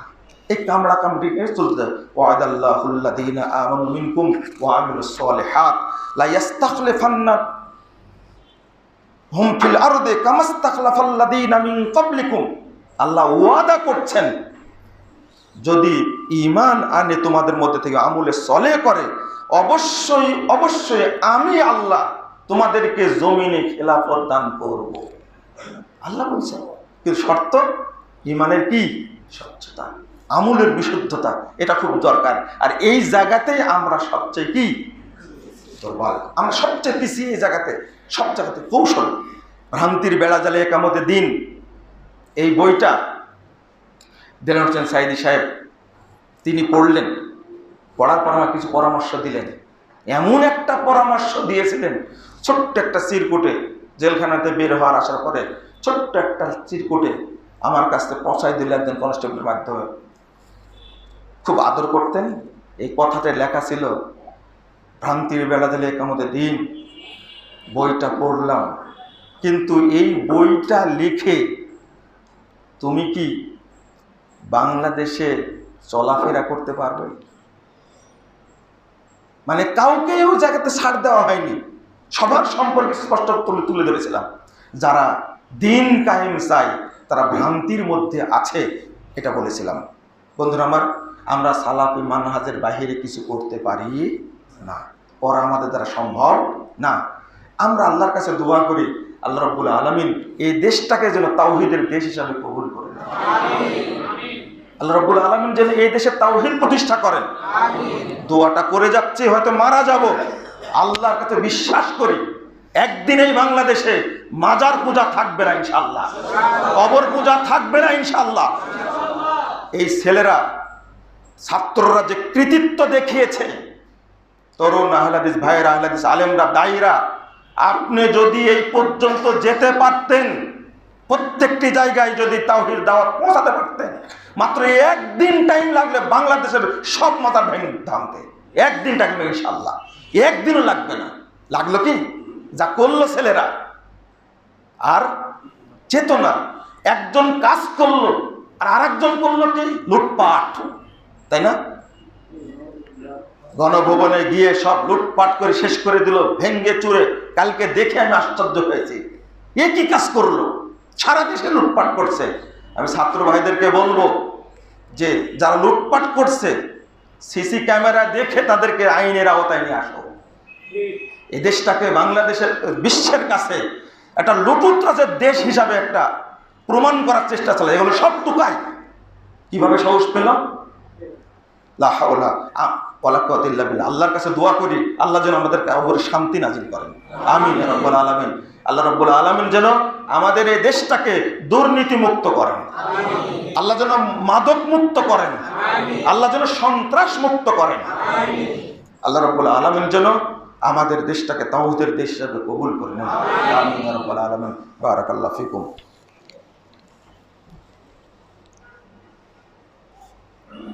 এই কামড়া কামড়িকে চলতে ওয়াদাল্লাহুল্লাযীনা আমানু মিনকুম ওয়া আমিলুস সালিহাত লা ইস্তাখলিফান্নাহুম ফিল আরদি কামাস্তাখলাফাল্লাযীনা মিন ক্বাবলিকুম। আল্লাহ ওয়াদা করছেন, যদি ঈমান আনে তোমাদের মধ্যে থেকে আমলে সলেহ করে, অবশ্যই অবশ্যই আমি আল্লাহ তোমাদেরকে জমিনে খেলাফত দান করব। আল্লাহ বলছেন, কিন্তু শর্ত ঈমানের কি? স্বচ্ছতা, আমলের বিশুদ্ধতা, এটা খুব দরকার। আর এই জায়গাতেই আমরা সবচেয়ে কি দুর্বল, আমরা সবচেয়ে পিছিয়ে। এই জায়গাতে সব জায়গাতে কৌশল, ভ্রান্তির বেড়া জালে একামতে দিন, এই বইটা দেলোয়ার হোসেন সাঈদী সাহেব তিনি পড়লেন, পড়ার পর আমার কিছু পরামর্শ দিলেন। এমন একটা পরামর্শ দিয়েছিলেন, ছোট্ট একটা চিরকুটে, জেলখানাতে বের হওয়ার আসার পরে ছোট্ট একটা চিরকুটে আমার কাছে পৌঁছাই দিলেন একজন কনস্টেবলের মাধ্যমে। খুব আদর করতেন। এই কথাতে লেখা ছিল, ভ্রান্তির বেলা দিলে একামতে দিন। বইটা পড়লাম, কিন্তু এই বইটা লিখে তুমি কি বাংলাদেশে চলাফেরা করতে পারবে? মানে কাউকে ওই জায়গাতে ছাড় দেওয়া হয়নি, সবার সম্পর্কে স্পষ্ট তুলে ধরেছিলাম। যারা দিন কায়েম চাই, তারা ভ্রান্তির মধ্যে আছে, এটা বলেছিলাম। বন্ধুরা আমার, আমরা সালাফি মানহাজের বাহিরে কিছু করতে পারি না, ওরা আমাদের দ্বারা সম্ভব না। আমরা আল্লাহর কাছে দোয়া করি, আল্লাহ রাব্বুল আলামিন এই দেশটাকে যেন তাওহীদের দেশ হিসাবে কবুল করে নেন। আল্লাহ রাব্বুল আলামিন যেন এই দেশে তাওহীদ প্রতিষ্ঠা করেন। দোয়াটা করে যাচ্ছি, হয়তো মারা যাব, আল্লাহর কাছে বিশ্বাস করি একদিন এই বাংলাদেশে মাজার পূজা থাকবে না ইনশাআল্লাহ, কবর পূজা থাকবে না ইনশাআল্লাহ। এই ছেলেরা, ছাত্ররা যে কৃতিত্ব দেখিয়েছে, তরুণ আহলে হাদিস ভাইয়েরা, আহলে হাদিস আলেমরা, দায়ীরা, আপনি যদি এই পর্যন্ত যেতে পারতেন, প্রত্যেকটি জায়গায় যদি তাওহীদ দাওয়াত পৌঁছাতে পারতেন, মাত্র একদিন টাইম লাগলে বাংলাদেশের সব মাথা ভেঙে থামতে, একদিন টাইম ইনশাআল্লাহ, একদিনও লাগবে না। লাগলো কি? যা করলো ছেলেরা। আর চেতনা, একজন কাজ করলো আর আরেকজন করলো কি? লুটপাট, তাই না? গণভবনে গিয়ে সব লুটপাট করে শেষ করে দিল, ভেঙ্গে চুরে। কালকে দেখে আমি আশ্চর্য হয়েছি, এ কি কাজ করলো? সারা দেশে লুটপাট করছে। আমি ছাত্র ভাইদেরকে বলবো যে যারা লুটপাট করছে, সিসি ক্যামেরা দেখে তাদেরকে আইনের আওতায় নিয়ে আসো। এই দেশটাকে বাংলাদেশের, বিশ্বের কাছে একটা লুটুতরাজের দেশ হিসাবে একটা প্রমাণ করার চেষ্টা চলে। এগুলো সব টুকাই কিভাবে সাহস পেল? লা হাওলা ওয়ালা কুওয়াতা ইল্লা বিল্লাহ। আল্লাহর কাছে দোয়া করি, আল্লাহ যেন আমাদেরকে উপরে শান্তি নাজিল করেন। আমিন ইয়া রাব্বুল আলামিন। আল্লাহ রাব্বুল আলামিন যেন আমাদের এই দেশটাকে দুর্নীতি মুক্ত করেন, আল্লাহ যেন মাদক মুক্ত করেন, আল্লাহ যেন সন্ত্রাস মুক্ত করেন, আল্লাহ রাব্বুল আলামিন যেন আমাদের দেশটাকে তাওহীদের দেশ হিসেবে কবুল করেন। আমিন ইয়া রাব্বুল আলামিন। বারাকাল্লাহু ফিকুম।